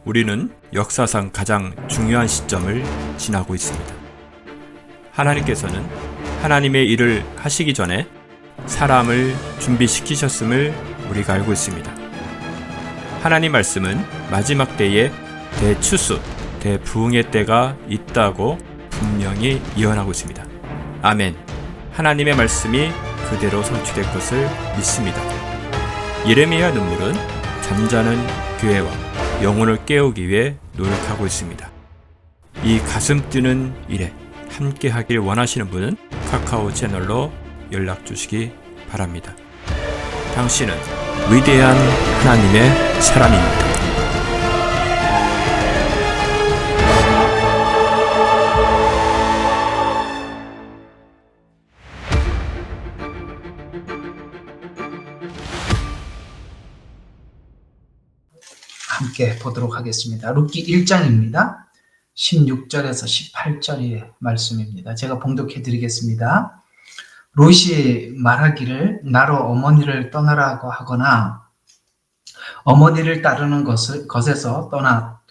우리는 역사상 가장 중요한 시점을 지나고 있습니다. 하나님께서는 하나님의 일을 하시기 전에 사람을 준비시키셨음을 우리가 알고 있습니다. 하나님 말씀은 마지막 때에 대추수, 대부흥의 때가 있다고 분명히 예언하고 있습니다. 아멘. 하나님의 말씀이 그대로 성취될 것을 믿습니다. 예레미야 눈물은 잠자는 교회와 영혼을 깨우기 위해 노력하고 있습니다. 이 가슴 뛰는 일에 함께 하길 원하시는 분은 카카오 채널로 연락 주시기 바랍니다. 당신은 위대한 하나님의 사람입니다. 함께 보도록 하겠습니다. 룻기 1장입니다. 16절에서 18절의 말씀입니다. 제가 봉독해 드리겠습니다. 룻이 말하기를 나로 어머니를 떠나라고 하거나 어머니를 따르는 것에서 떠나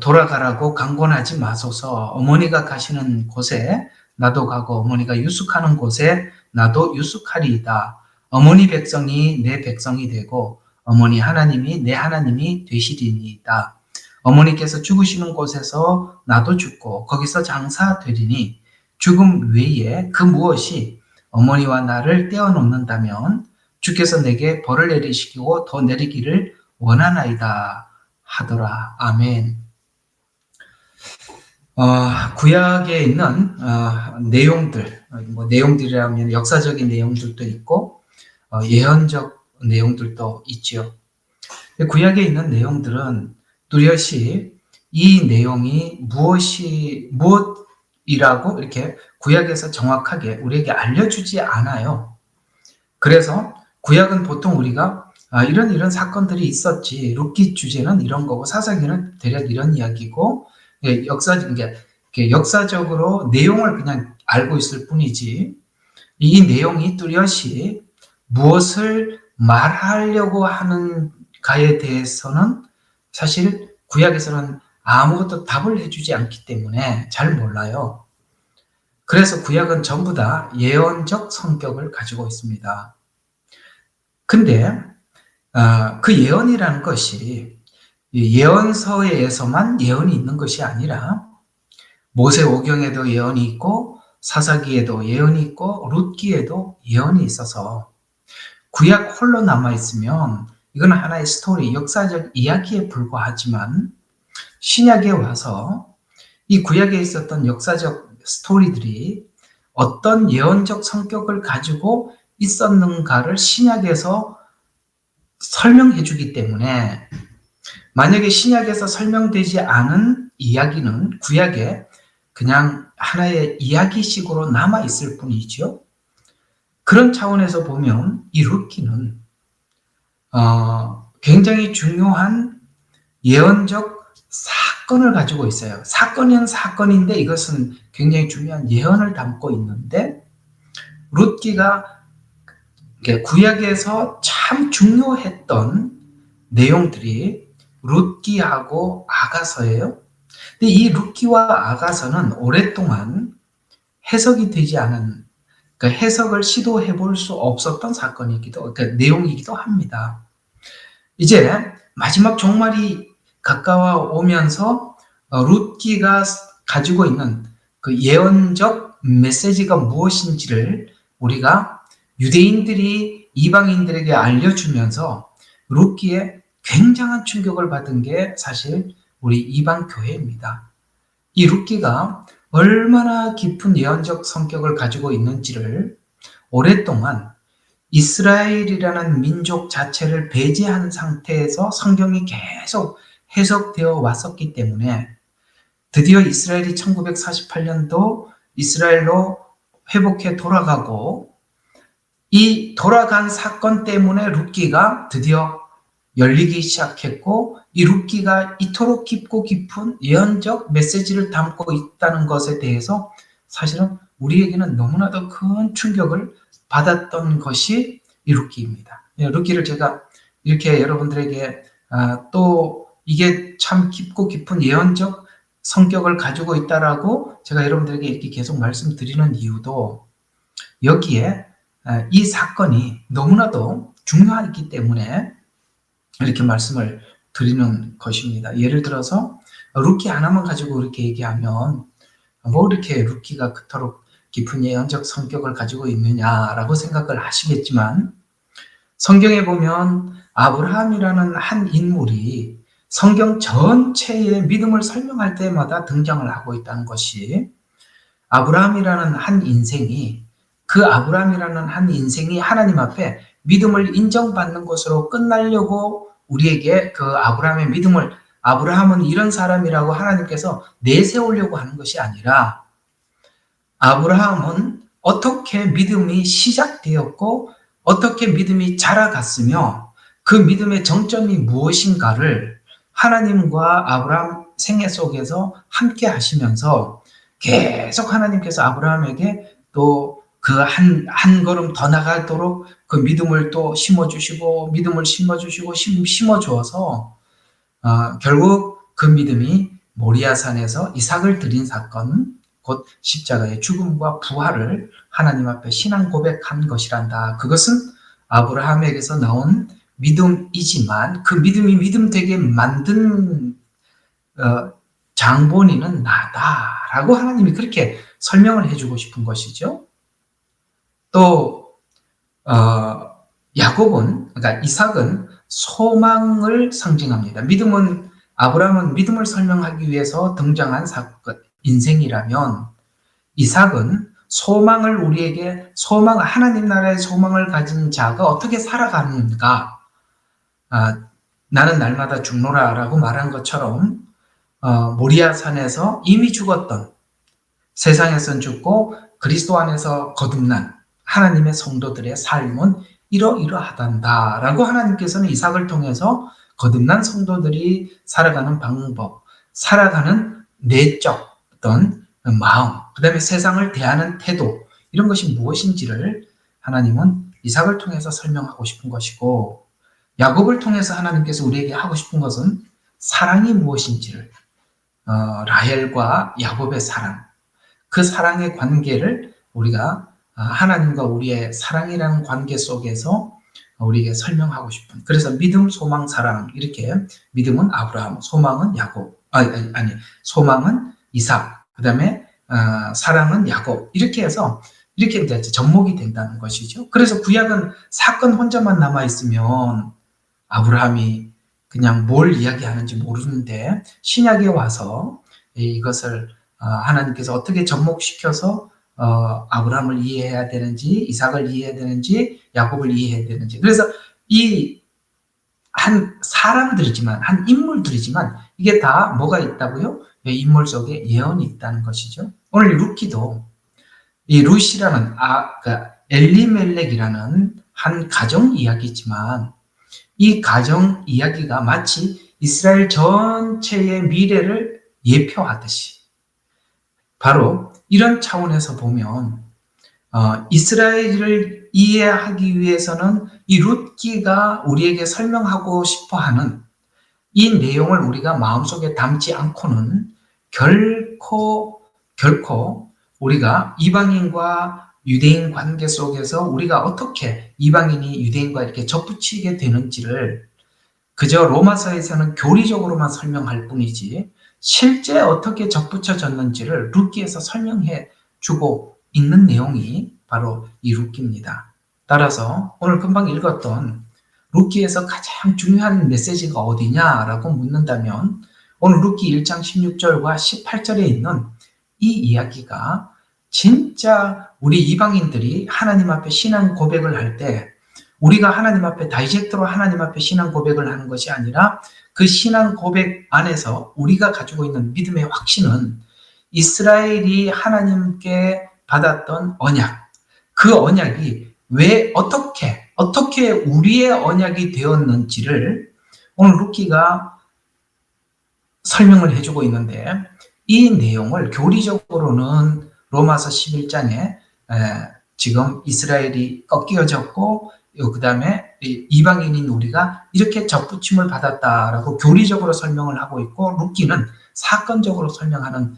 돌아가라고 강권하지 마소서. 어머니가 가시는 곳에 나도 가고 어머니가 유숙하는 곳에 나도 유숙하리이다. 어머니 백성이 내 백성이 되고 어머니 하나님이 내 하나님이 되시리이다. 어머니께서 죽으시는 곳에서 나도 죽고 거기서 장사되리니 죽음 외에 그 무엇이 어머니와 나를 떼어놓는다면 주께서 내게 벌을 내리시키고 더 내리기를 원하나이다 하더라. 아멘. 구약에 있는 내용들이라면 역사적인 내용들도 있고 예언적 내용들도 있지요. 구약에 있는 내용들은 뚜렷이 이 내용이 무엇이라고 이렇게 구약에서 정확하게 우리에게 알려주지 않아요. 그래서 구약은 보통 우리가 이런 사건들이 있었지, 룻기 주제는 이런 거고 사사기는 대략 이런 이야기고 역사적으로 내용을 그냥 알고 있을 뿐이지 이 내용이 뚜렷이 무엇을 말하려고 하는가에 대해서는 사실 구약에서는 아무것도 답을 해주지 않기 때문에 잘 몰라요. 그래서 구약은 전부 다 예언적 성격을 가지고 있습니다. 근데 그 예언이라는 것이 예언서에서만 예언이 있는 것이 아니라 모세오경에도 예언이 있고 사사기에도 예언이 있고 룻기에도 예언이 있어서 구약 홀로 남아있으면 이건 하나의 스토리, 역사적 이야기에 불과하지만 신약에 와서 이 구약에 있었던 역사적 스토리들이 어떤 예언적 성격을 가지고 있었는가를 신약에서 설명해 주기 때문에 만약에 신약에서 설명되지 않은 이야기는 구약에 그냥 하나의 이야기식으로 남아있을 뿐이죠. 그런 차원에서 보면 이 룻기는 굉장히 중요한 예언적 사건을 가지고 있어요. 사건은 사건인데 이것은 굉장히 중요한 예언을 담고 있는데 룻기가 구약에서 참 중요했던 내용들이 룻기하고 아가서예요. 근데 이 룻기와 아가서는 오랫동안 해석이 되지 않은 해석을 시도해 볼 수 없었던 내용이기도 합니다. 이제 마지막 종말이 가까워 오면서 룻기가 가지고 있는 그 예언적 메시지가 무엇인지를 우리가 유대인들이 이방인들에게 알려주면서 룻기에 굉장한 충격을 받은 게 사실 우리 이방 교회입니다. 이 룻기가 얼마나 깊은 예언적 성격을 가지고 있는지를 오랫동안 이스라엘이라는 민족 자체를 배제한 상태에서 성경이 계속 해석되어 왔었기 때문에 드디어 이스라엘이 1948년도 이스라엘로 회복해 돌아가고 이 돌아간 사건 때문에 룻기가 드디어 열리기 시작했고 이 룻기가 이토록 깊고 깊은 예언적 메시지를 담고 있다는 것에 대해서 사실은 우리에게는 너무나도 큰 충격을 받았던 것이 이 룻기입니다. 룻기를 제가 이렇게 여러분들에게 또 이게 참 깊고 깊은 예언적 성격을 가지고 있다라고 제가 여러분들에게 이렇게 계속 말씀드리는 이유도 여기에 이 사건이 너무나도 중요하기 때문에 이렇게 말씀을 드리는 것입니다. 예를 들어서 루키 하나만 가지고 이렇게 얘기하면 뭐 이렇게 루키가 그토록 깊은 예언적 성격을 가지고 있느냐라고 생각을 하시겠지만 성경에 보면 아브라함이라는 한 인물이 성경 전체의 믿음을 설명할 때마다 등장을 하고 있다는 것이 아브라함이라는 한 인생이 그 아브라함이라는 한 인생이 하나님 앞에 믿음을 인정받는 것으로 끝나려고 우리에게 그 아브라함의 믿음을 아브라함은 이런 사람이라고 하나님께서 내세우려고 하는 것이 아니라 아브라함은 어떻게 믿음이 시작되었고 어떻게 믿음이 자라갔으며 그 믿음의 정점이 무엇인가를 하나님과 아브라함 생애 속에서 함께 하시면서 계속 하나님께서 아브라함에게 또 그 한 걸음 더 나가도록 그 믿음을 또 심어주시고 믿음을 심어주시고 심어주어서 결국 그 믿음이 모리아산에서 이삭을 드린 사건, 곧 십자가의 죽음과 부활을 하나님 앞에 신앙 고백한 것이란다. 그것은 아브라함에게서 나온 믿음이지만 그 믿음이 믿음 되게 만든 장본인은 나다라고 하나님이 그렇게 설명을 해주고 싶은 것이죠. 또 야곱은, 그러니까 이삭은 소망을 상징합니다. 믿음은, 아브라함은 믿음을 설명하기 위해서 등장한 사건, 인생이라면 이삭은 소망을 우리에게, 하나님 나라의 소망을 가진 자가 어떻게 살아가는가, 나는 날마다 죽노라 라고 말한 것처럼 모리아산에서 이미 죽었던, 세상에선 죽고 그리스도 안에서 거듭난 하나님의 성도들의 삶은 이러이러하단다 라고 하나님께서는 이삭을 통해서 거듭난 성도들이 살아가는 방법, 살아가는 내적 어떤 마음, 그 다음에 세상을 대하는 태도, 이런 것이 무엇인지를 하나님은 이삭을 통해서 설명하고 싶은 것이고, 야곱을 통해서 하나님께서 우리에게 하고 싶은 것은 사랑이 무엇인지를, 라헬과 야곱의 사랑, 그 사랑의 관계를 우리가 하나님과 우리의 사랑이라는 관계 속에서 우리에게 설명하고 싶은, 그래서 믿음, 소망, 사랑, 이렇게 믿음은 아브라함, 소망은 야곱, 소망은 이삭, 그 다음에 사랑은 야곱, 이렇게 해서 이렇게 이제 접목이 된다는 것이죠. 그래서 구약은 사건 혼자만 남아있으면 아브라함이 그냥 뭘 이야기하는지 모르는데 신약에 와서 이것을 하나님께서 어떻게 접목시켜서 아브라함을 이해해야 되는지, 이삭을 이해해야 되는지, 야곱을 이해해야 되는지. 그래서 이 한 사람들이지만, 한 인물들이지만 이게 다 뭐가 있다고요? 인물 속에 예언이 있다는 것이죠. 오늘 루키도 이 룻이라는 엘리멜렉이라는 한 가정 이야기지만 이 가정 이야기가 마치 이스라엘 전체의 미래를 예표하듯이 바로 이런 차원에서 보면 이스라엘을 이해하기 위해서는 이 룻기가 우리에게 설명하고 싶어하는 이 내용을 우리가 마음속에 담지 않고는 결코 우리가 이방인과 유대인 관계 속에서 우리가 어떻게 이방인이 유대인과 이렇게 접붙이게 되는지를 그저 로마서에서는 교리적으로만 설명할 뿐이지 실제 어떻게 접붙여졌는지를 룻기에서 설명해 주고 있는 내용이 바로 이 룻기입니다. 따라서 오늘 금방 읽었던 룻기에서 가장 중요한 메시지가 어디냐라고 묻는다면 오늘 룻기 1장 16절과 18절에 있는 이 이야기가 진짜 우리 이방인들이 하나님 앞에 신앙 고백을 할 때 우리가 하나님 앞에 다이제트로 하나님 앞에 신앙 고백을 하는 것이 아니라 그 신앙 고백 안에서 우리가 가지고 있는 믿음의 확신은 이스라엘이 하나님께 받았던 언약, 그 언약이 왜 어떻게 우리의 언약이 되었는지를 오늘 룻기가 설명을 해주고 있는데 이 내용을 교리적으로는 로마서 11장에 지금 이스라엘이 꺾여졌고 그 다음에 이방인인 우리가 이렇게 접붙임을 받았다라고 교리적으로 설명을 하고 있고, 룻기는 사건적으로 설명하는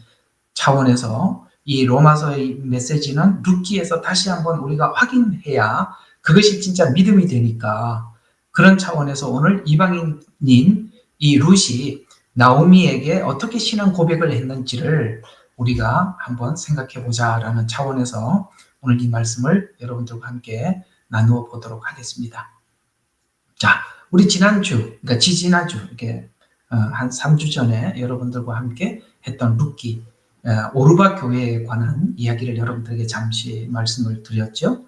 차원에서 이 로마서의 메시지는 룻기에서 다시 한번 우리가 확인해야 그것이 진짜 믿음이 되니까, 그런 차원에서 오늘 이방인인 이 룻이 나오미에게 어떻게 신앙 고백을 했는지를 우리가 한번 생각해 보자라는 차원에서 오늘 이 말씀을 여러분들과 함께 나누어 보도록 하겠습니다. 자, 우리 지난주, 그러니까 지지난주, 이렇게 한 3주 전에 여러분들과 함께 했던 룻기, 오르바 교회에 관한 이야기를 여러분들에게 잠시 말씀을 드렸죠.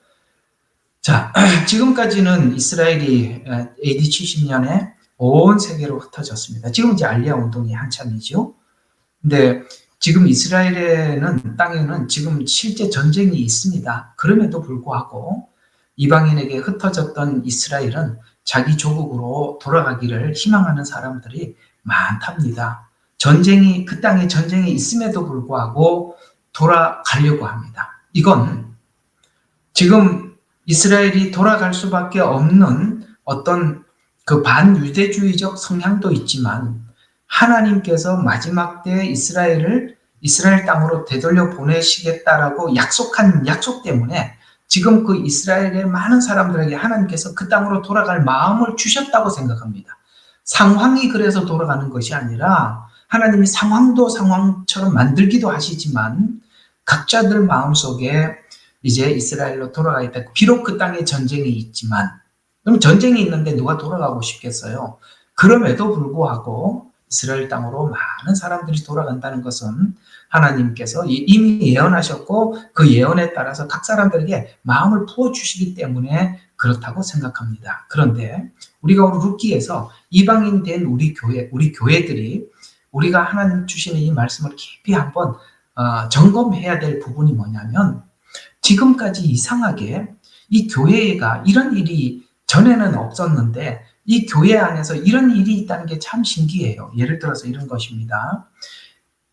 자, 지금까지는 이스라엘이 AD 70년에 온 세계로 흩어졌습니다. 지금 이제 알리아 운동이 한참이죠. 근데 지금 이스라엘에는, 땅에는 지금 실제 전쟁이 있습니다. 그럼에도 불구하고 이방인에게 흩어졌던 이스라엘은 자기 조국으로 돌아가기를 희망하는 사람들이 많답니다. 전쟁이, 그 땅에 전쟁이 있음에도 불구하고 돌아가려고 합니다. 이건 지금 이스라엘이 돌아갈 수밖에 없는 어떤 그 반유대주의적 성향도 있지만, 하나님께서 마지막 때 이스라엘 땅으로 되돌려 보내시겠다라고 약속한 약속 때문에 지금 그 이스라엘의 많은 사람들에게 하나님께서 그 땅으로 돌아갈 마음을 주셨다고 생각합니다. 상황이 그래서 돌아가는 것이 아니라, 하나님이 상황도 상황처럼 만들기도 하시지만 각자들 마음속에 이제 이스라엘로 돌아가겠다. 비록 그 땅에 전쟁이 있지만, 그럼 전쟁이 있는데 누가 돌아가고 싶겠어요? 그럼에도 불구하고 이스라엘 땅으로 많은 사람들이 돌아간다는 것은 하나님께서 이미 예언하셨고, 그 예언에 따라서 각 사람들에게 마음을 부어주시기 때문에 그렇다고 생각합니다. 그런데 우리가 오늘 룻기에서 이방인 된 우리 교회들이 우리가 하나님 주시는 이 말씀을 깊이 한번 점검해야 될 부분이 뭐냐면, 지금까지 이상하게 이 교회가 이런 일이 전에는 없었는데 이 교회 안에서 이런 일이 있다는 게 참 신기해요. 예를 들어서 이런 것입니다.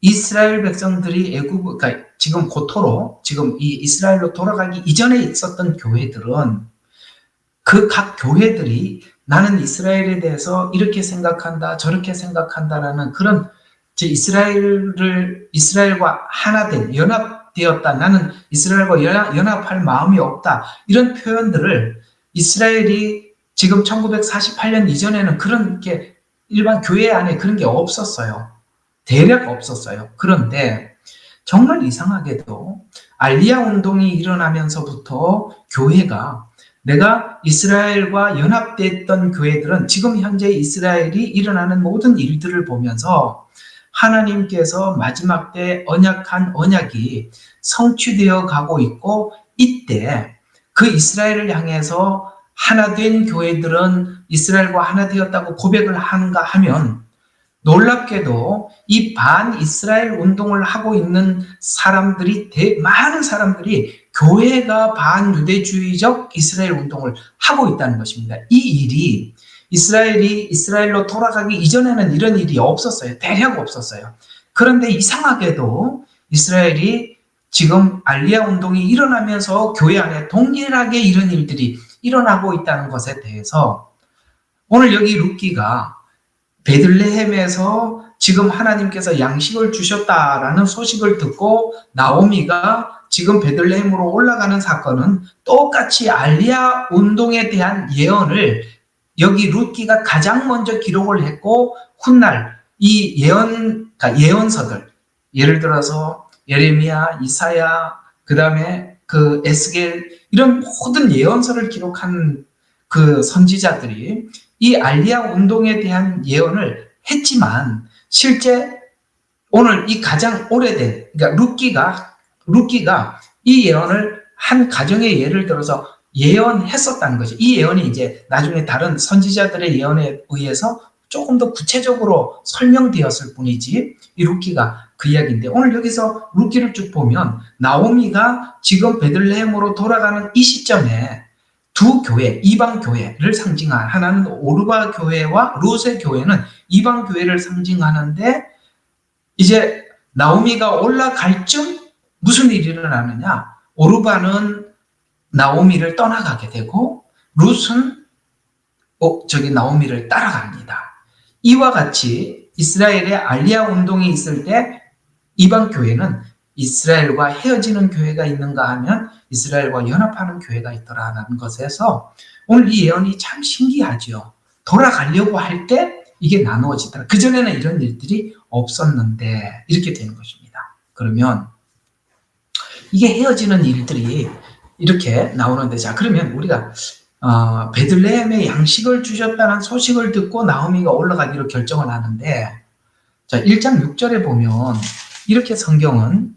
이스라엘 백성들이 그러니까 지금 고토로, 지금 이 이스라엘로 돌아가기 이전에 있었던 교회들은, 그 각 교회들이 나는 이스라엘에 대해서 이렇게 생각한다, 저렇게 생각한다라는 그런 이스라엘과 하나된, 연합되었다, 나는 이스라엘과 연합할 마음이 없다, 이런 표현들을 이스라엘이 지금 1948년 이전에는 그런 게 일반 교회 안에 그런 게 없었어요. 대략 없었어요. 그런데 정말 이상하게도 알리아 운동이 일어나면서부터 교회가, 내가 이스라엘과 연합됐던 교회들은 지금 현재 이스라엘이 일어나는 모든 일들을 보면서 하나님께서 마지막 때 언약한 언약이 성취되어 가고 있고, 이때 그 이스라엘을 향해서 하나된 교회들은 이스라엘과 하나 되었다고 고백을 하는가 하면, 놀랍게도 이 반 이스라엘 운동을 하고 있는 사람들이, 많은 사람들이 교회가 반유대주의적 이스라엘 운동을 하고 있다는 것입니다. 이 일이 이스라엘이 이스라엘로 돌아가기 이전에는 이런 일이 없었어요. 대략 없었어요. 그런데 이상하게도 이스라엘이 지금 알리아 운동이 일어나면서 교회 안에 동일하게 이런 일들이 일어나고 있다는 것에 대해서, 오늘 여기 룻기가 베들레헴에서 지금 하나님께서 양식을 주셨다라는 소식을 듣고 나오미가 지금 베들레헴으로 올라가는 사건은 똑같이 알리아 운동에 대한 예언을 여기 룻기가 가장 먼저 기록을 했고, 훗날 이 예언서들, 예를 들어서 예레미야, 이사야, 그 다음에 그 에스겔, 이런 모든 예언서를 기록한 그 선지자들이 이 알리아 운동에 대한 예언을 했지만, 실제 오늘 이 가장 오래된, 그러니까 룻기가 이 예언을 한 가정의 예를 들어서 예언했었다는 거죠. 이 예언이 이제 나중에 다른 선지자들의 예언에 의해서 조금 더 구체적으로 설명되었을 뿐이지, 이 룻기가 그 이야기인데, 오늘 여기서 룻기를 쭉 보면 나오미가 지금 베들레헴으로 돌아가는 이 시점에 두 교회, 이방 교회를 상징한, 하나는 오르바 교회와 룻의 교회는 이방 교회를 상징하는데, 이제 나오미가 올라갈 쯤 무슨 일이 일어나느냐? 오르바는 나오미를 떠나가게 되고, 룻은 나오미를 따라갑니다. 이와 같이 이스라엘의 알리아 운동이 있을 때 이방 교회는 이스라엘과 헤어지는 교회가 있는가 하면 이스라엘과 연합하는 교회가 있더라는 것에서 오늘 이 예언이 참 신기하죠. 돌아가려고 할 때 이게 나누어지더라. 그전에는 이런 일들이 없었는데 이렇게 되는 것입니다. 그러면 이게 헤어지는 일들이 이렇게 나오는데, 자, 그러면 우리가 베들레헴에 양식을 주셨다는 소식을 듣고 나오미가 올라가기로 결정을 하는데, 자, 1장 6절에 보면 이렇게 성경은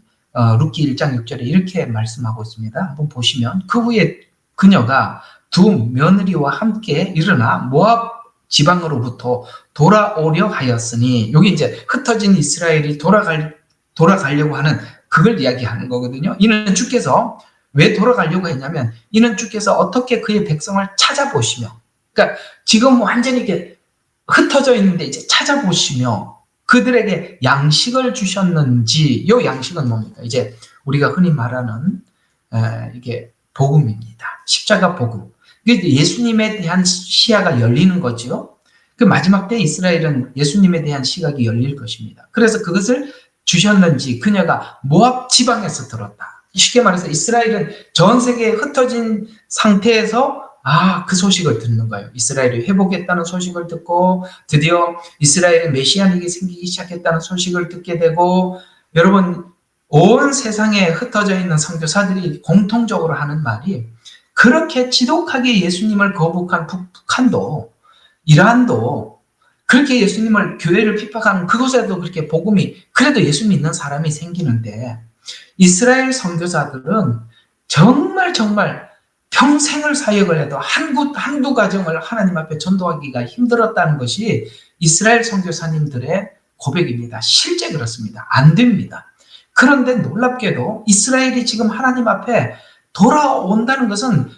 룻기 1장 6절에 이렇게 말씀하고 있습니다. 한번 보시면, 그 후에 그녀가 두 며느리와 함께 일어나 모압 지방으로부터 돌아오려 하였으니, 여기 이제 흩어진 이스라엘이 돌아가려고 하는 그걸 이야기하는 거거든요. 이는 주께서 왜 돌아가려고 했냐면, 이는 주께서 어떻게 그의 백성을 찾아보시며, 그러니까 지금 완전히 이렇게 흩어져 있는데 이제 찾아보시며 그들에게 양식을 주셨는지. 이 양식은 뭡니까? 이제 우리가 흔히 말하는 이게 복음입니다. 십자가 복음. 예수님에 대한 시야가 열리는 거죠. 그 마지막 때 이스라엘은 예수님에 대한 시각이 열릴 것입니다. 그래서 그것을 주셨는지 그녀가 모압 지방에서 들었다. 쉽게 말해서 이스라엘은 전 세계에 흩어진 상태에서 그 소식을 듣는 거예요. 이스라엘이 회복했다는 소식을 듣고 드디어 이스라엘의 메시아닉이 생기기 시작했다는 소식을 듣게 되고, 여러분, 온 세상에 흩어져 있는 선교사들이 공통적으로 하는 말이, 그렇게 지독하게 예수님을 거부한 북한도, 이란도 그렇게 예수님을, 교회를 핍박하는 그곳에도 그렇게 복음이, 그래도 예수 믿는 사람이 생기는데, 이스라엘 선교사들은 정말 평생을 사역을 해도 한두 가정을 하나님 앞에 전도하기가 힘들었다는 것이 이스라엘 선교사님들의 고백입니다. 실제 그렇습니다. 안 됩니다. 그런데 놀랍게도 이스라엘이 지금 하나님 앞에 돌아온다는 것은,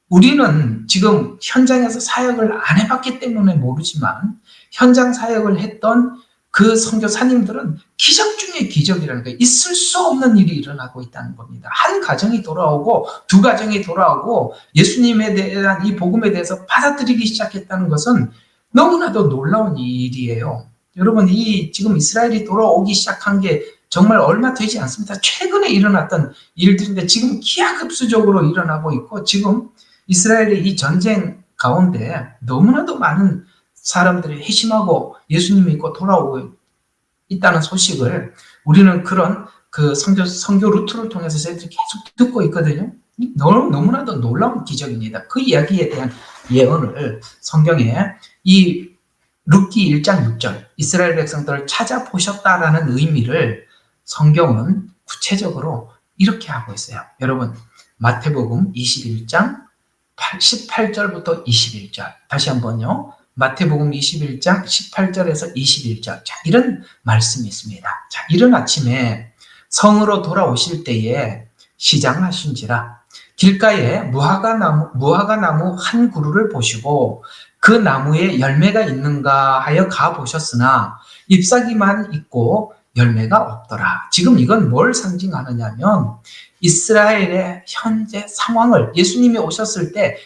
우리는 지금 현장에서 사역을 안 해봤기 때문에 모르지만 현장 사역을 했던 그 선교사님들은 기적 중에 기적이라는 거예요. 있을 수 없는 일이 일어나고 있다는 겁니다. 한 가정이 돌아오고 두 가정이 돌아오고 예수님에 대한 이 복음에 대해서 받아들이기 시작했다는 것은 너무나도 놀라운 일이에요. 여러분, 이 지금 이스라엘이 돌아오기 시작한 게 정말 얼마 되지 않습니다. 최근에 일어났던 일들인데 지금 기하급수적으로 일어나고 있고, 지금 이스라엘의 이 전쟁 가운데 너무나도 많은 사람들이 회심하고 예수님 믿고 돌아오고 있다는 소식을 우리는 그런 그 선교 루트를 통해서 저희들이 계속 듣고 있거든요. 너무나도 놀라운 기적입니다. 그 이야기에 대한 예언을 성경에 이 룻기 1장 6절, 이스라엘 백성들을 찾아보셨다라는 의미를 성경은 구체적으로 이렇게 하고 있어요. 여러분, 마태복음 21장 18절부터 21절. 다시 한번요. 마태복음 21장 18절에서 21절. 자, 이런 말씀이 있습니다. 자, 이른 아침에 성으로 돌아오실 때에 시장하신지라 길가에 무화과나무 한 그루를 보시고 그 나무에 열매가 있는가 하여 가보셨으나 잎사귀만 있고 열매가 없더라. 지금 이건 뭘 상징하느냐면 이스라엘의 현재 상황을, 예수님이 오셨을 때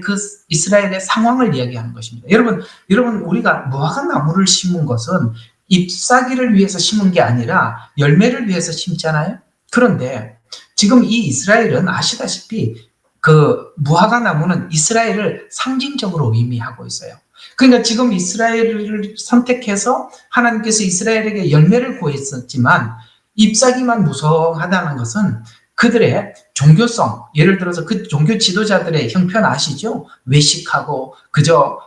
그 이스라엘의 상황을 이야기하는 것입니다. 여러분, 우리가 무화과나무를 심은 것은 잎사귀를 위해서 심은 게 아니라 열매를 위해서 심잖아요. 그런데 지금 이 이스라엘은 아시다시피 그 무화과나무는 이스라엘을 상징적으로 의미하고 있어요. 그러니까 지금 이스라엘을 선택해서 하나님께서 이스라엘에게 열매를 구했었지만 잎사귀만 무성하다는 것은 그들의 종교성, 예를 들어서 그 종교 지도자들의 형편 아시죠? 외식하고 그저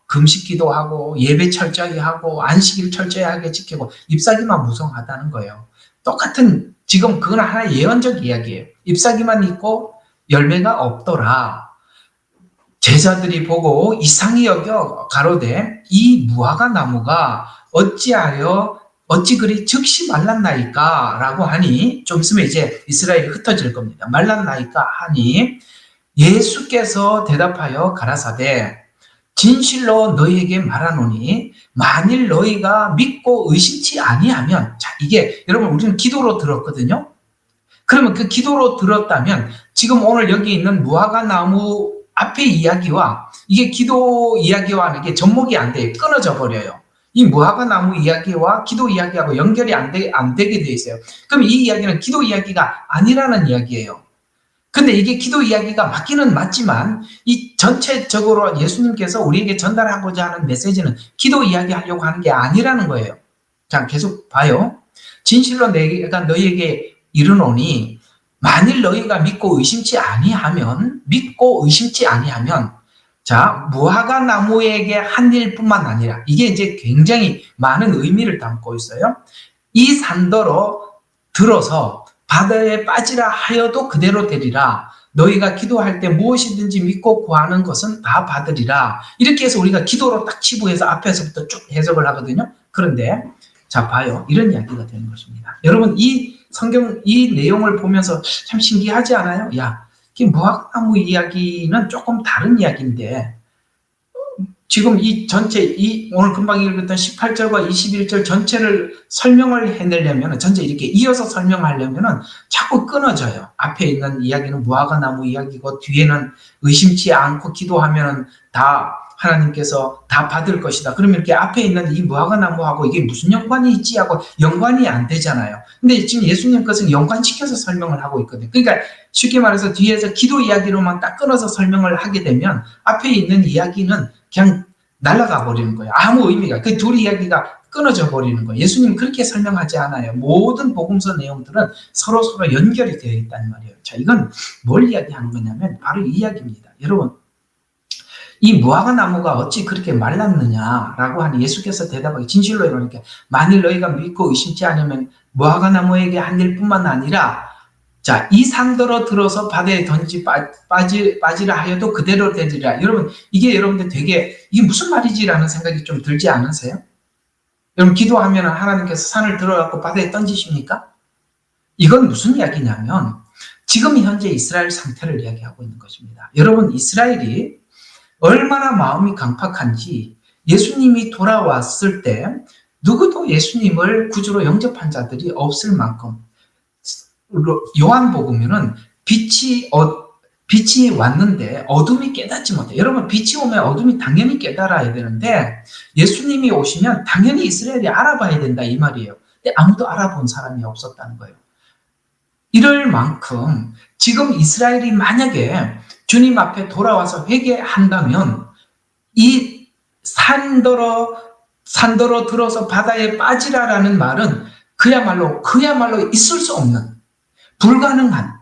금식 기도하고 예배 철저히 하고 안식일 철저히 하게 지키고 잎사귀만 무성하다는 거예요. 똑같은, 지금 그건 하나의 예언적 이야기예요. 잎사귀만 있고 열매가 없더라. 제자들이 보고 이상히 여겨 가로되 이 무화과 나무가 어찌 그리 즉시 말랐나이까? 라고 하니, 좀 있으면 이제 이스라엘이 흩어질 겁니다. 말랐나이까? 하니 예수께서 대답하여 가라사대 진실로 너희에게 말하노니 만일 너희가 믿고 의심치 아니하면, 자, 이게 여러분 우리는 기도로 들었거든요. 그러면 그 기도로 들었다면 지금 오늘 여기 있는 무화과 나무 앞의 이야기와 이게 기도 이야기와는 이게 접목이 안 돼요. 끊어져 버려요. 이 무화과 나무 이야기와 기도 이야기하고 연결이 안 되게 돼 있어요. 그럼 이 이야기는 기도 이야기가 아니라는 이야기예요. 근데 이게 기도 이야기가 맞기는 맞지만 이 전체적으로 예수님께서 우리에게 전달하고자 하는 메시지는 기도 이야기 하려고 하는 게 아니라는 거예요. 자, 계속 봐요. 진실로 내가 너희에게 이르노니 만일 너희가 믿고 의심치 아니하면 자, 무화과 나무에게 한 일뿐만 아니라 이게 이제 굉장히 많은 의미를 담고 있어요. 이 산더러 들어서 바다에 빠지라 하여도 그대로 되리라. 너희가 기도할 때 무엇이든지 믿고 구하는 것은 다 받으리라. 이렇게 해서 우리가 기도로 딱 치부해서 앞에서부터 쭉 해석을 하거든요. 그런데 자, 봐요. 이런 이야기가 되는 것입니다. 여러분, 이 성경 이 내용을 보면서 참 신기하지 않아요? 야, 이 무화과나무 이야기는 조금 다른 이야기인데 지금 이 전체, 오늘 금방 읽었던 18절과 21절 전체를 설명을 해내려면, 전체 이렇게 이어서 설명하려면 자꾸 끊어져요. 앞에 있는 이야기는 무화과 나무 이야기고, 뒤에는 의심치 않고 기도하면 다 하나님께서 다 받을 것이다. 그러면 이렇게 앞에 있는 이 무화과 나무하고 이게 무슨 연관이 있지 하고 연관이 안 되잖아요. 근데 지금 예수님 것은 연관시켜서 설명을 하고 있거든요. 그러니까 쉽게 말해서 뒤에서 기도 이야기로만 딱 끊어서 설명을 하게 되면 앞에 있는 이야기는 그냥 날아가 버리는 거예요. 아무 의미가, 그 둘 이야기가 끊어져 버리는 거예요. 예수님은 그렇게 설명하지 않아요. 모든 복음서 내용들은 서로 연결이 되어 있단 말이에요. 자, 이건 뭘 이야기하는 거냐면 바로 이 이야기입니다. 여러분, 이 무화과 나무가 어찌 그렇게 말랐느냐라고 하니 예수께서 대답하기 진실로 이러니까 만일 너희가 믿고 의심치 않으면 무화과 나무에게 한 일뿐만 아니라 자, 이 산더러 들어서 바다에 빠지라 하여도 그대로 되리라. 여러분, 이게 여러분들 되게 이게 무슨 말이지라는 생각이 좀 들지 않으세요? 여러분, 기도하면 하나님께서 산을 들어갖고 바다에 던지십니까? 이건 무슨 이야기냐면 지금 현재 이스라엘 상태를 이야기하고 있는 것입니다. 여러분, 이스라엘이 얼마나 마음이 강팍한지 예수님이 돌아왔을 때 누구도 예수님을 구주로 영접한 자들이 없을 만큼 요한복음에는 빛이 왔는데 어둠이 깨닫지 못해. 여러분, 빛이 오면 어둠이 당연히 깨달아야 되는데 예수님이 오시면 당연히 이스라엘이 알아봐야 된다 이 말이에요. 근데 아무도 알아본 사람이 없었다는 거예요. 이럴 만큼 지금 이스라엘이 만약에 주님 앞에 돌아와서 회개한다면 이 산더러 들어서 바다에 빠지라라는 말은 그야말로 있을 수 없는 불가능한,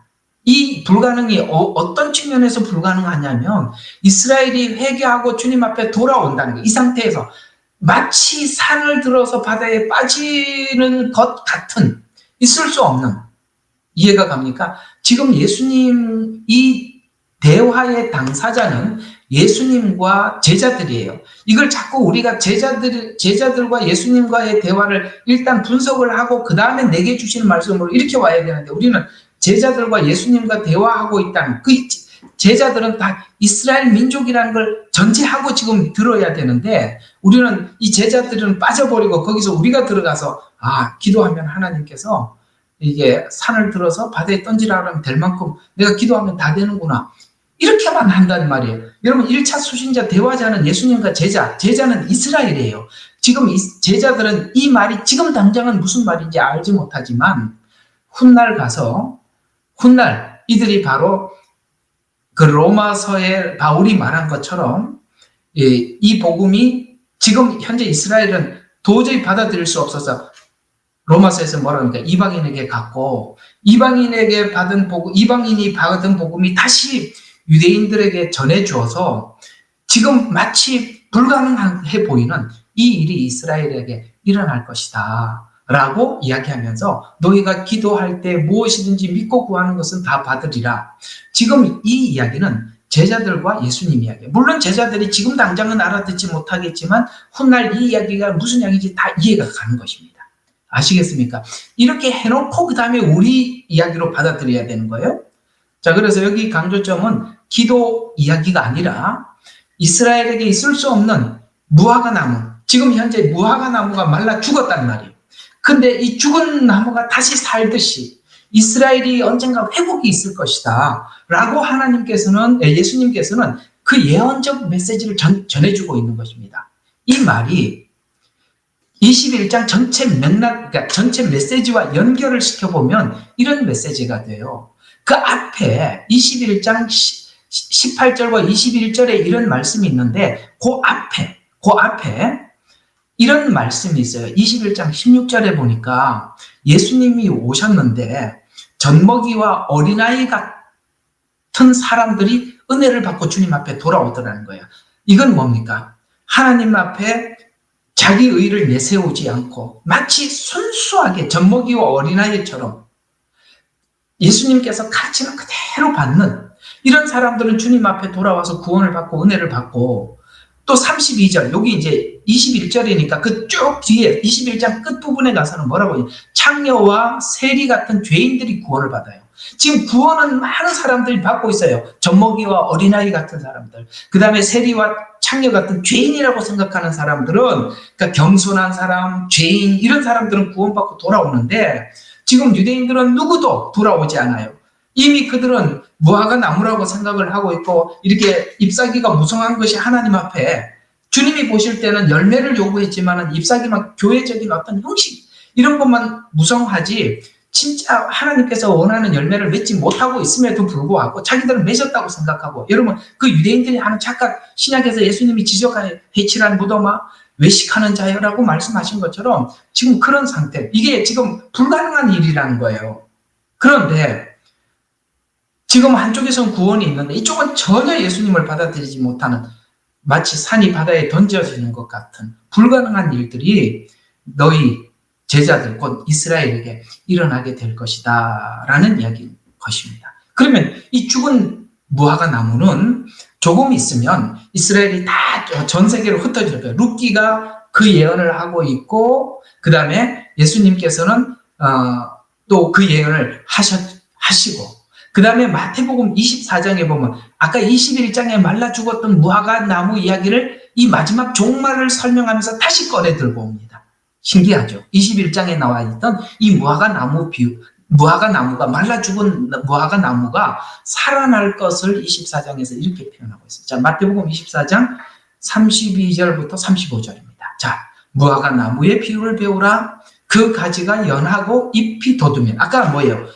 이 불가능이 어떤 측면에서 불가능하냐면 이스라엘이 회개하고 주님 앞에 돌아온다는 거예요. 이 상태에서 마치 산을 들어서 바다에 빠지는 것 같은 있을 수 없는, 이해가 갑니까? 지금 예수님 이 대화의 당사자는 예수님과 제자들이에요. 이걸 자꾸 우리가 제자들과 예수님과의 대화를 일단 분석을 하고 그 다음에 내게 주시는 말씀으로 이렇게 와야 되는데 우리는 제자들과 예수님과 대화하고 있다는 그 제자들은 다 이스라엘 민족이라는 걸 전제하고 지금 들어야 되는데 우리는 이 제자들은 빠져버리고 거기서 우리가 들어가서 기도하면 하나님께서 이게 산을 들어서 바다에 던지라 하면 될 만큼 내가 기도하면 다 되는구나. 이렇게만 한단 말이에요. 여러분, 1차 수신자 대화자는 예수님과 제자는 이스라엘이에요. 지금 이 제자들은 이 말이 지금 당장은 무슨 말인지 알지 못하지만 훗날 이들이 바로 그 로마서에 바울이 말한 것처럼 이 복음이 지금 현재 이스라엘은 도저히 받아들일 수 없어서 로마서에서 뭐라고 하니까 이방인이 받은 복음이 다시 유대인들에게 전해주어서 지금 마치 불가능해 보이는 이 일이 이스라엘에게 일어날 것이다 라고 이야기하면서 너희가 기도할 때 무엇이든지 믿고 구하는 것은 다 받으리라. 지금 이 이야기는 제자들과 예수님 이야기예요. 물론 제자들이 지금 당장은 알아듣지 못하겠지만 훗날 이 이야기가 무슨 이야기인지 다 이해가 가는 것입니다. 아시겠습니까? 이렇게 해놓고 그 다음에 우리 이야기로 받아들여야 되는 거예요. 자, 그래서 여기 강조점은 기도 이야기가 아니라 이스라엘에게 있을 수 없는 무화과 나무, 지금 현재 무화과 나무가 말라 죽었단 말이에요. 근데 이 죽은 나무가 다시 살듯이 이스라엘이 언젠가 회복이 있을 것이다 라고 예수님께서는 그 예언적 메시지를 전해주고 있는 것입니다. 이 말이 21장 전체 맥락, 그러니까 전체 메시지와 연결을 시켜보면 이런 메시지가 돼요. 그 앞에 21장 18절과 21절에 이런 말씀이 있는데 그 앞에 이런 말씀이 있어요. 21장 16절에 보니까 예수님이 오셨는데 젖먹이와 어린아이 같은 사람들이 은혜를 받고 주님 앞에 돌아오더라는 거예요. 이건 뭡니까? 하나님 앞에 자기 의를 내세우지 않고 마치 순수하게 젖먹이와 어린아이처럼 예수님께서 가르치는 그대로 받는 이런 사람들은 주님 앞에 돌아와서 구원을 받고 은혜를 받고, 또 32절, 여기 이제 21절이니까 그 쭉 뒤에 21장 끝부분에 가서는 뭐라고 해요? 창녀와 세리 같은 죄인들이 구원을 받아요. 지금 구원은 많은 사람들이 받고 있어요. 젖먹이와 어린아이 같은 사람들, 그 다음에 세리와 창녀 같은 죄인이라고 생각하는 사람들은, 그러니까 겸손한 사람, 죄인, 이런 사람들은 구원받고 돌아오는데 지금 유대인들은 누구도 돌아오지 않아요. 이미 그들은 무화과 나무라고 생각을 하고 있고, 이렇게 잎사귀가 무성한 것이 하나님 앞에 주님이 보실 때는 열매를 요구했지만 잎사귀만 교회적인 어떤 형식 이런 것만 무성하지 진짜 하나님께서 원하는 열매를 맺지 못하고 있음에도 불구하고 자기들은 맺었다고 생각하고, 여러분 그 유대인들이 하는 착각, 신약에서 예수님이 지적하는 해칠한 무덤아 외식하는 자여라고 말씀하신 것처럼 지금 그런 상태, 이게 지금 불가능한 일이라는 거예요. 그런데 지금 한쪽에서는 구원이 있는데 이쪽은 전혀 예수님을 받아들이지 못하는, 마치 산이 바다에 던져지는 것 같은 불가능한 일들이 너희 제자들 곧 이스라엘에게 일어나게 될 것이다 라는 이야기인 것입니다. 그러면 이 죽은 무화과 나무는 조금 있으면 이스라엘이 다 전 세계로 흩어질 거예요. 룻기가 그 예언을 하고 있고, 그 다음에 예수님께서는 또 그 예언을 하시고, 그 다음에 마태복음 24장에 보면 아까 21장에 말라 죽었던 무화과 나무 이야기를 이 마지막 종말을 설명하면서 다시 꺼내 들고 옵니다. 신기하죠? 21장에 나와 있던 이 무화과 나무가 말라 죽은 무화과 나무가 살아날 것을 24장에서 이렇게 표현하고 있어요. 자, 마태복음 24장 32절부터 35절입니다. 자, 무화과 나무의 비유를 배우라. 그 가지가 연하고 잎이 돋으면, 아까 뭐예요?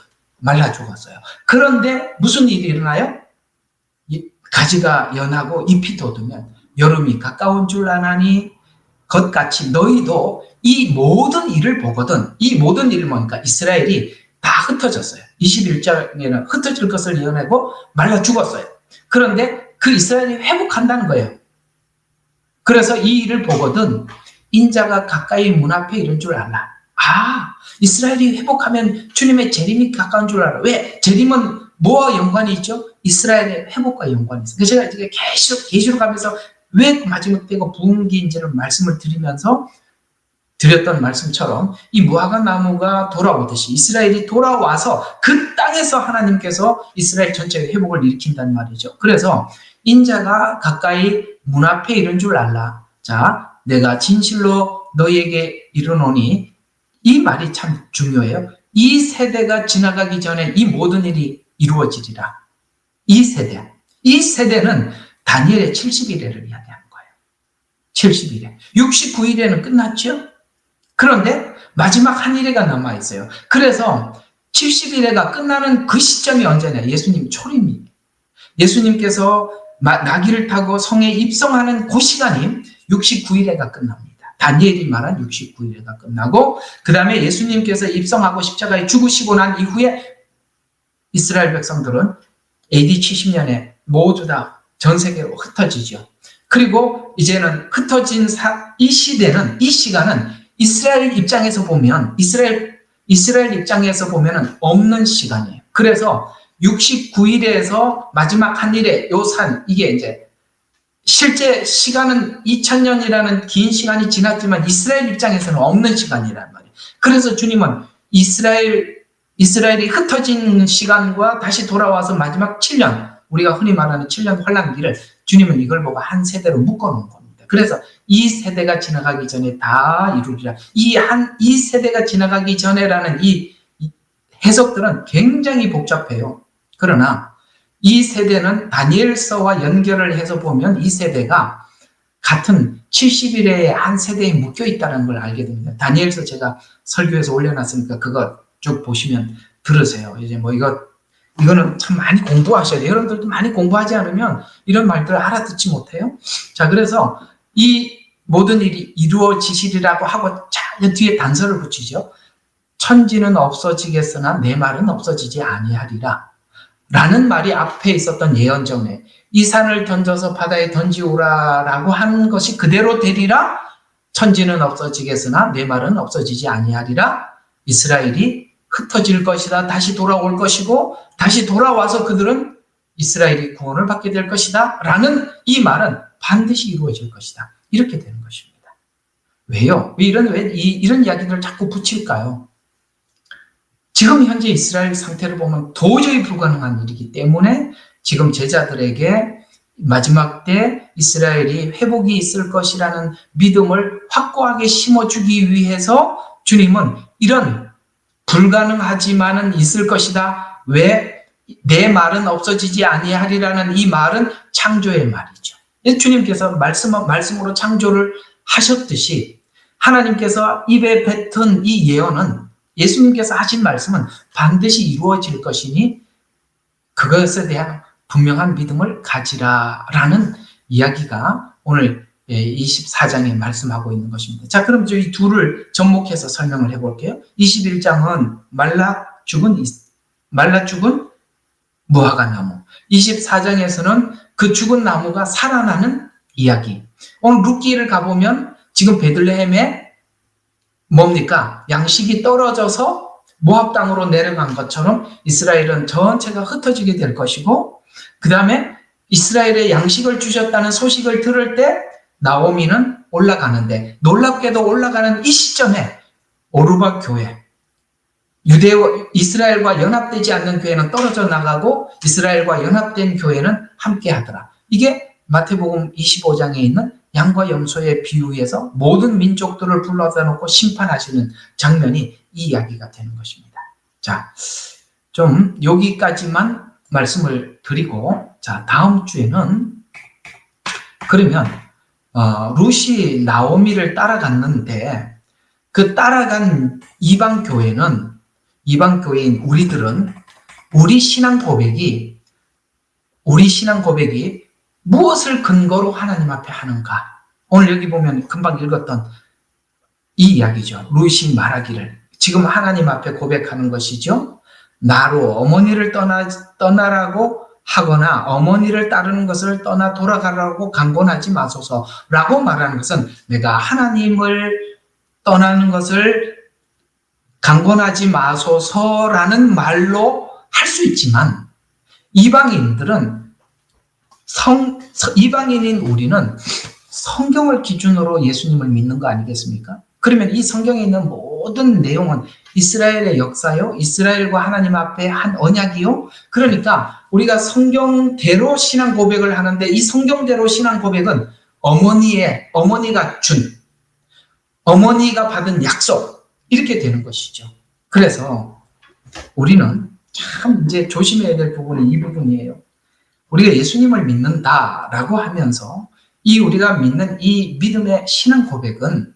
말라 죽었어요. 그런데 무슨 일이 일어나요? 가지가 연하고 잎이 돋으면 여름이 가까운 줄 아나니 것같이 너희도 이 모든 일을 보거든. 이 모든 일을 보니까 이스라엘이 다 흩어졌어요. 21장에는 흩어질 것을 예언하고 말라 죽었어요. 그런데 그 이스라엘이 회복한다는 거예요. 그래서 이 일을 보거든 인자가 가까이 문 앞에 이른 줄 알라. 이스라엘이 회복하면 주님의 재림이 가까운 줄 알아. 왜? 재림은 뭐와 연관이 있죠? 이스라엘의 회복과 연관이 있어요. 그래서 제가 이제 계시록 가면서 왜 마지막 때가 부흥기인지를 말씀을 드렸던 말씀처럼 이 무화과 나무가 돌아오듯이 이스라엘이 돌아와서 그 땅에서 하나님께서 이스라엘 전체의 회복을 일으킨다는 말이죠. 그래서 인자가 가까이 문 앞에 이른 줄 알라. 자, 내가 진실로 너희에게 이르노니, 이 말이 참 중요해요. 이 세대가 지나가기 전에 이 모든 일이 이루어지리라. 이 세대는 다니엘의 70일에를 이야기하는 거예요. 70일에. 69일에는 끝났죠? 그런데 마지막 한 일회가 남아있어요. 그래서 70일회가 끝나는 그 시점이 언제냐? 예수님 초림이. 예수님께서 나귀를 타고 성에 입성하는 그 시간이 69일회가 끝납니다. 다니엘이 말한 69일회가 끝나고, 그 다음에 예수님께서 입성하고 십자가에 죽으시고 난 이후에 이스라엘 백성들은 AD 70년에 모두 다 전 세계로 흩어지죠. 그리고 이제는 흩어진 이 시간은 이스라엘 입장에서 보면 없는 시간이에요. 그래서 69일에서 마지막 한 일에 이게 이제 실제 시간은 2000년이라는 긴 시간이 지났지만 이스라엘 입장에서는 없는 시간이란 말이에요. 그래서 주님은 이스라엘이 흩어진 시간과 다시 돌아와서 마지막 7년, 우리가 흔히 말하는 7년 환란기를 주님은 이걸 보고 한 세대로 묶어놓은 겁니다. 그래서 이 세대가 지나가기 전에 다 이루리라. 이 세대가 지나가기 전에라는 이 해석들은 굉장히 복잡해요. 그러나 이 세대는 다니엘서와 연결을 해서 보면 이 세대가 같은 70일의 한 세대에 묶여 있다는 걸 알게 됩니다. 다니엘서 제가 설교에서 올려놨으니까 그거 쭉 보시면 들으세요. 이제 뭐 이거는 참 많이 공부하셔야 돼요. 여러분들도 많이 공부하지 않으면 이런 말들을 알아듣지 못해요. 자, 그래서 이 모든 일이 이루어지시리라고 하고 자, 뒤에 단서를 붙이죠. 천지는 없어지겠으나 내 말은 없어지지 아니하리라. 라는 말이 앞에 있었던 예언전에 이 산을 던져서 바다에 던지오라라고 하는 것이 그대로 되리라. 천지는 없어지겠으나 내 말은 없어지지 아니하리라. 이스라엘이 흩어질 것이다. 다시 돌아올 것이고 다시 돌아와서 그들은 이스라엘이 구원을 받게 될 것이다. 라는 이 말은 반드시 이루어질 것이다. 이렇게 되는 것입니다. 왜요? 왜 이런 이야기들을 자꾸 붙일까요? 지금 현재 이스라엘 상태를 보면 도저히 불가능한 일이기 때문에 지금 제자들에게 마지막 때 이스라엘이 회복이 있을 것이라는 믿음을 확고하게 심어주기 위해서 주님은 이런 불가능하지만은 있을 것이다. 왜? 내 말은 없어지지 아니하리라는 이 말은 창조의 말이죠. 주님께서 말씀으로 창조를 하셨듯이 하나님께서 입에 뱉은 이 예언은 예수님께서 하신 말씀은 반드시 이루어질 것이니 그것에 대한 분명한 믿음을 가지라라는 이야기가 오늘 24장에 말씀하고 있는 것입니다. 자, 그럼 이 둘을 접목해서 설명을 해볼게요. 21장은 말라 죽은 무화과나무. 24장에서는 그 죽은 나무가 살아나는 이야기. 오늘 룻기를 가보면 지금 베들레헴에 뭡니까? 양식이 떨어져서 모압 땅으로 내려간 것처럼 이스라엘은 전체가 흩어지게 될 것이고 그 다음에 이스라엘에 양식을 주셨다는 소식을 들을 때 나오미는 올라가는데 놀랍게도 올라가는 이 시점에 오르바 교회 이스라엘과 연합되지 않는 교회는 떨어져 나가고 이스라엘과 연합된 교회는 함께 하더라. 이게 마태복음 25장에 있는 양과 염소의 비유에서 모든 민족들을 불러다 놓고 심판하시는 장면이 이 이야기가 되는 것입니다. 자, 좀 여기까지만 말씀을 드리고 자, 다음 주에는 그러면 룻이 나오미를 따라갔는데 그 따라간 이방 교회인 우리들은 우리 신앙 고백이 무엇을 근거로 하나님 앞에 하는가? 오늘 여기 보면 금방 읽었던 이 이야기죠. 룻이 말하기를 지금 하나님 앞에 고백하는 것이죠. 나로 어머니를 떠나라고 하거나 어머니를 따르는 것을 떠나 돌아가라고 강권하지 마소서라고 말하는 것은 내가 하나님을 떠나는 것을 강권하지 마소서라는 말로 할 수 있지만 이방인인 우리는 성경을 기준으로 예수님을 믿는 거 아니겠습니까? 그러면 이 성경에 있는 모든 내용은 이스라엘의 역사요, 이스라엘과 하나님 앞에 한 언약이요. 그러니까 우리가 성경대로 신앙 고백을 하는데 이 성경대로 신앙 고백은 어머니가 받은 약속 이렇게 되는 것이죠. 그래서 우리는 참 이제 조심해야 될 부분이 이 부분이에요. 우리가 예수님을 믿는다라고 하면서 우리가 믿는 이 믿음의 신앙 고백은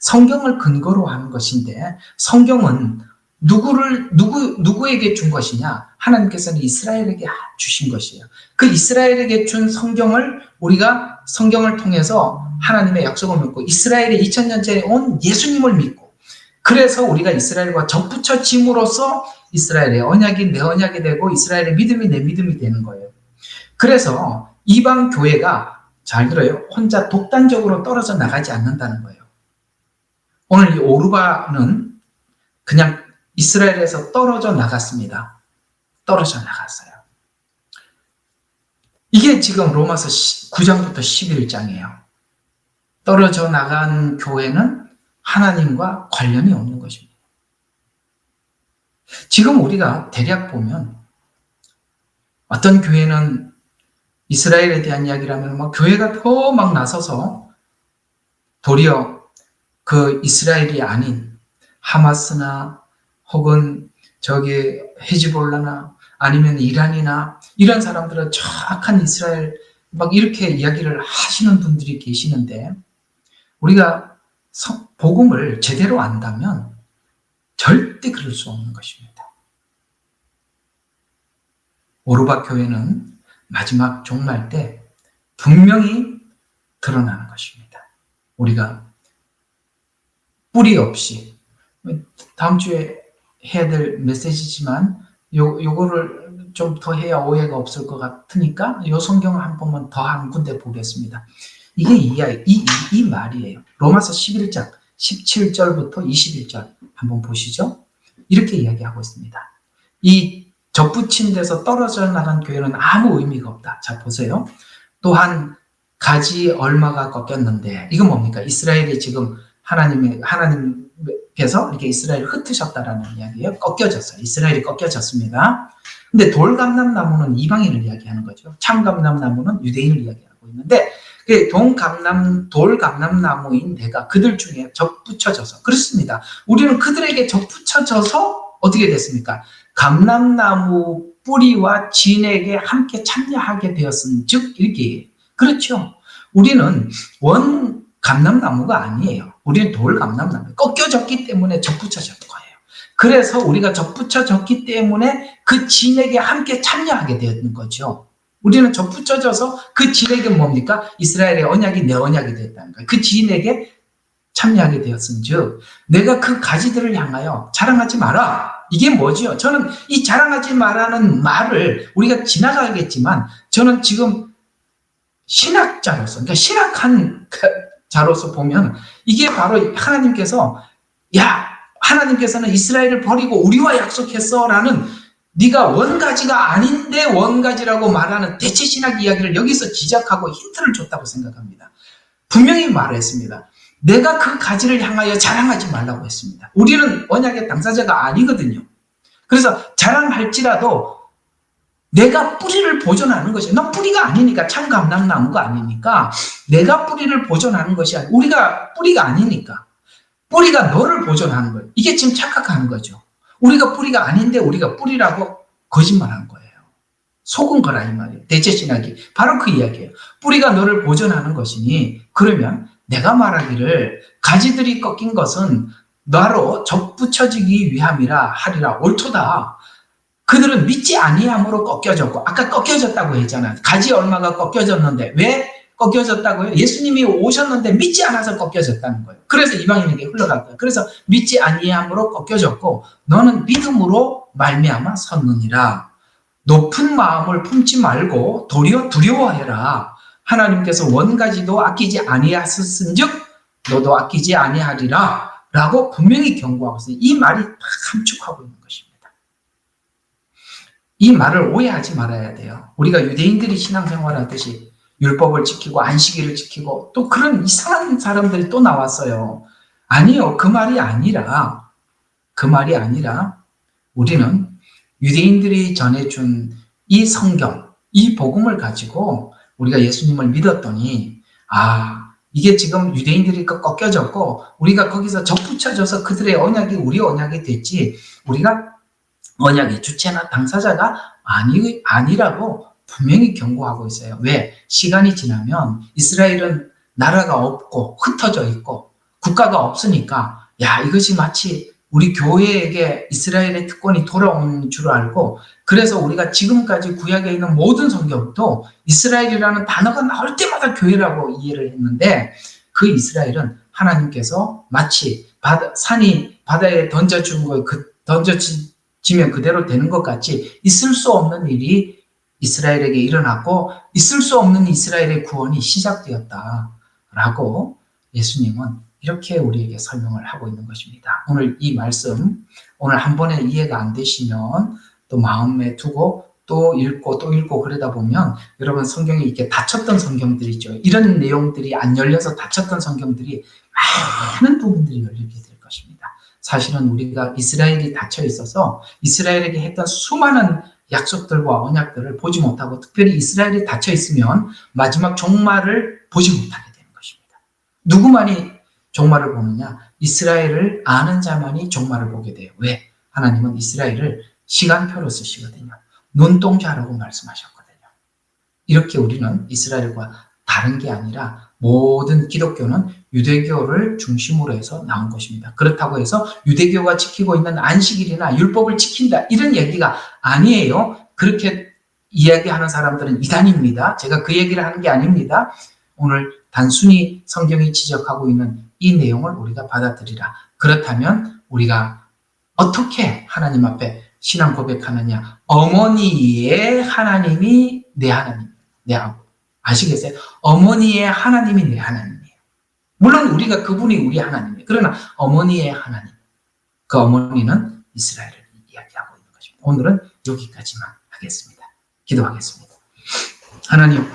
성경을 근거로 하는 것인데 성경은 누구에게 준 것이냐? 하나님께서는 이스라엘에게 주신 것이에요. 그 이스라엘에게 준 성경을 우리가 성경을 통해서 하나님의 약속을 믿고 이스라엘의 2000년 전에 온 예수님을 믿고 그래서 우리가 이스라엘과 접붙여짐으로써 이스라엘의 언약이 내 언약이 되고 이스라엘의 믿음이 내 믿음이 되는 거예요. 그래서 이방 교회가 잘 들어요. 혼자 독단적으로 떨어져 나가지 않는다는 거예요. 오늘 이 오르바는 그냥 이스라엘에서 떨어져 나갔습니다. 떨어져 나갔어요. 이게 지금 로마서 9장부터 11장이에요. 떨어져 나간 교회는 하나님과 관련이 없는 것입니다. 지금 우리가 대략 보면 어떤 교회는 이스라엘에 대한 이야기를 하면 교회가 더 막 나서서 도리어 그 이스라엘이 아닌 하마스나 혹은 저기 헤즈볼라나 아니면 이란이나 이런 사람들은 정확한 이스라엘 막 이렇게 이야기를 하시는 분들이 계시는데 우리가 복음을 제대로 안다면 절대 그럴 수 없는 것입니다. 오르박 교회는 마지막 종말 때 분명히 드러나는 것입니다. 우리가 뿌리 없이 다음 주에 해야 될 메시지지만 요거를 좀 더 해야 오해가 없을 것 같으니까 요 성경을 한 번만 더 한 군데 보겠습니다. 이게 이 말이에요. 로마서 11장 17절부터 21절 한번 보시죠. 이렇게 이야기하고 있습니다. 이 접붙인 데서 떨어져 나간 교회는 아무 의미가 없다. 자, 보세요. 또한 가지 얼마가 꺾였는데 이건 뭡니까? 이스라엘이 지금 하나님께서 이렇게 이스라엘을 흩으셨다라는 이야기예요. 꺾여졌어요. 이스라엘이 꺾여졌습니다. 근데 돌감람나무는 이방인을 이야기하는 거죠. 참감람나무는 유대인을 이야기하고 있는데 돌감람나무인 내가 그들 중에 접붙여져서 그렇습니다. 우리는 그들에게 접붙여져서 어떻게 됐습니까? 감람나무 뿌리와 진에게 함께 참여하게 되었은즉 이렇게 그렇죠. 우리는 원 감람나무가 아니에요. 우리는 돌감람나무 꺾여졌기 때문에 접붙여졌던 거예요. 그래서 우리가 접붙여졌기 때문에 그 진에게 함께 참여하게 되는 거죠. 우리는 접붙여져서 그 진에게 뭡니까? 이스라엘의 언약이 내 언약이 됐다는 거예요. 그 진에게 참여하게 되었은즉 내가 그 가지들을 향하여 자랑하지 마라. 이게 뭐죠? 저는 이 자랑하지 마라는 말을 우리가 지나가겠지만 저는 지금 신학자로서 그러니까 신학한 자로서 보면 이게 바로 하나님께서는 이스라엘을 버리고 우리와 약속했어라는 네가 원가지가 아닌데 원가지라고 말하는 대체 신학 이야기를 여기서 지적하고 힌트를 줬다고 생각합니다. 분명히 말했습니다. 내가 그 가지를 향하여 자랑하지 말라고 했습니다. 우리는 언약의 당사자가 아니거든요. 그래서 자랑할지라도 내가 뿌리를 보존하는 것이 넌 뿌리가 아니니까 참감람나무가 아니니까 내가 뿌리를 보존하는 것이 아니라 우리가 뿌리가 아니니까 뿌리가 너를 보존하는 거예요. 이게 지금 착각하는 거죠. 우리가 뿌리가 아닌데 우리가 뿌리라고 거짓말하는 거예요. 속은 거라 이 말이에요. 대체 신학이 바로 그 이야기예요. 뿌리가 너를 보존하는 것이니 그러면 내가 말하기를 가지들이 꺾인 것은 나로 접붙여지기 위함이라 하리라. 옳도다. 그들은 믿지 아니함으로 꺾여졌고 아까 꺾여졌다고 했잖아요. 가지 얼마가 꺾여졌는데 왜 꺾여졌다고요? 예수님이 오셨는데 믿지 않아서 꺾여졌다는 거예요. 그래서 이방인에게 흘러갈 거예요. 그래서 믿지 아니함으로 꺾여졌고 너는 믿음으로 말미암아 섰느니라. 높은 마음을 품지 말고 도리어 두려워해라. 하나님께서 원가지도 아끼지 아니하셨은즉 너도 아끼지 아니하리라 라고 분명히 경고하고 있어요. 이 말이 다 함축하고 있는 것입니다. 이 말을 오해하지 말아야 돼요. 우리가 유대인들이 신앙생활하듯이 율법을 지키고 안식일을 지키고 또 그런 이상한 사람들이 또 나왔어요. 아니요. 그 말이 아니라 우리는 유대인들이 전해준 이 성경, 이 복음을 가지고 우리가 예수님을 믿었더니 이게 지금 유대인들이 꺾여졌고 우리가 거기서 접붙여져서 그들의 언약이 우리 언약이 됐지 우리가 언약의 주체나 당사자가 아니라고 분명히 경고하고 있어요. 왜? 시간이 지나면 이스라엘은 나라가 없고 흩어져 있고 국가가 없으니까 이것이 마치 우리 교회에게 이스라엘의 특권이 돌아온 줄 알고 그래서 우리가 지금까지 구약에 있는 모든 성경도 이스라엘이라는 단어가 나올 때마다 교회라고 이해를 했는데 그 이스라엘은 하나님께서 마치 산이 바다에 던져준 거 던져지면 그대로 되는 것 같이 있을 수 없는 일이 이스라엘에게 일어났고 있을 수 없는 이스라엘의 구원이 시작되었다라고 예수님은 이렇게 우리에게 설명을 하고 있는 것입니다. 오늘 이 말씀 오늘 한 번에 이해가 안 되시면 또 마음에 두고 또 읽고 그러다 보면 여러분 성경이 이렇게 닫혔던 성경들이 있죠. 이런 내용들이 안 열려서 닫혔던 성경들이 많은 부분들이 열리게 될 것입니다. 사실은 우리가 이스라엘이 닫혀 있어서 이스라엘에게 했던 수많은 약속들과 언약들을 보지 못하고 특별히 이스라엘이 닫혀 있으면 마지막 종말을 보지 못하게 되는 것입니다. 누구만이 종말을 보느냐? 이스라엘을 아는 자만이 종말을 보게 돼요. 왜? 하나님은 이스라엘을 시간표로 쓰시거든요. 눈동자라고 말씀하셨거든요. 이렇게 우리는 이스라엘과 다른 게 아니라 모든 기독교는 유대교를 중심으로 해서 나온 것입니다. 그렇다고 해서 유대교가 지키고 있는 안식일이나 율법을 지킨다 이런 얘기가 아니에요. 그렇게 이야기하는 사람들은 이단입니다. 제가 그 얘기를 하는 게 아닙니다. 오늘 단순히 성경이 지적하고 있는 이 내용을 우리가 받아들이라. 그렇다면 우리가 어떻게 하나님 앞에 신앙 고백하느냐? 어머니의 하나님이 내 하나님, 내 아버. 아시겠어요? 어머니의 하나님이 내 하나님이에요. 물론 우리가 그분이 우리 하나님이에요. 그러나 어머니의 하나님, 그 어머니는 이스라엘을 이야기하고 있는 것입니다. 오늘은 여기까지만 하겠습니다. 기도하겠습니다. 하나님,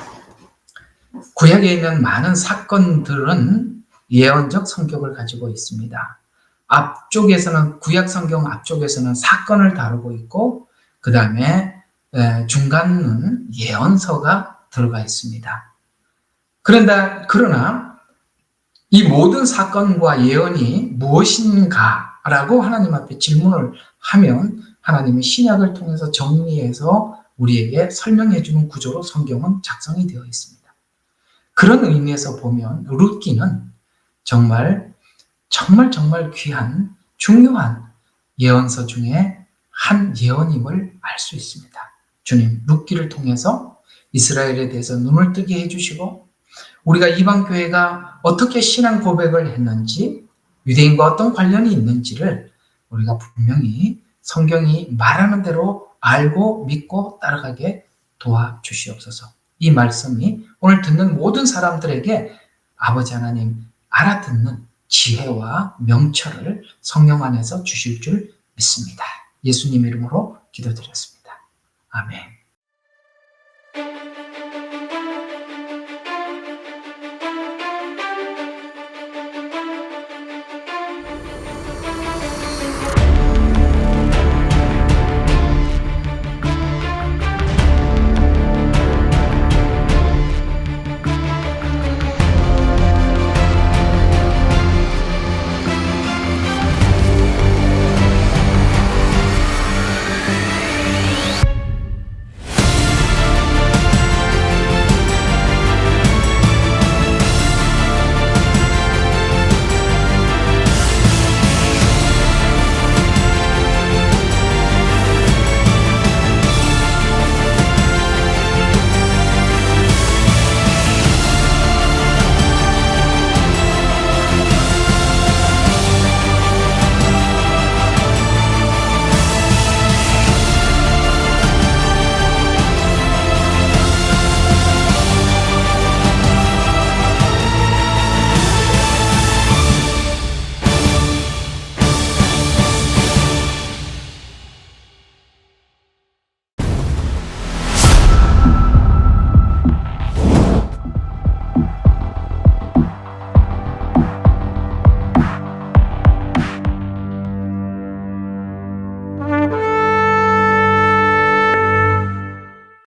구약에 있는 많은 사건들은 예언적 성격을 가지고 있습니다. 앞쪽에서는 구약 성경 앞쪽에서는 사건을 다루고 있고 그 다음에 중간은 예언서가 들어가 있습니다. 그러나 이 모든 사건과 예언이 무엇인가라고 하나님 앞에 질문을 하면 하나님이 신약을 통해서 정리해서 우리에게 설명해 주는 구조로 성경은 작성이 되어 있습니다. 그런 의미에서 보면 룻기는 정말 귀한 중요한 예언서 중에 한 예언임을 알 수 있습니다. 주님, 룻기를 통해서 이스라엘에 대해서 눈을 뜨게 해주시고 우리가 이방교회가 어떻게 신앙 고백을 했는지 유대인과 어떤 관련이 있는지를 우리가 분명히 성경이 말하는 대로 알고 믿고 따라가게 도와주시옵소서. 이 말씀이 오늘 듣는 모든 사람들에게 아버지 하나님 알아듣는 지혜와 명철을 성령 안에서 주실 줄 믿습니다. 예수님 이름으로 기도드렸습니다. 아멘.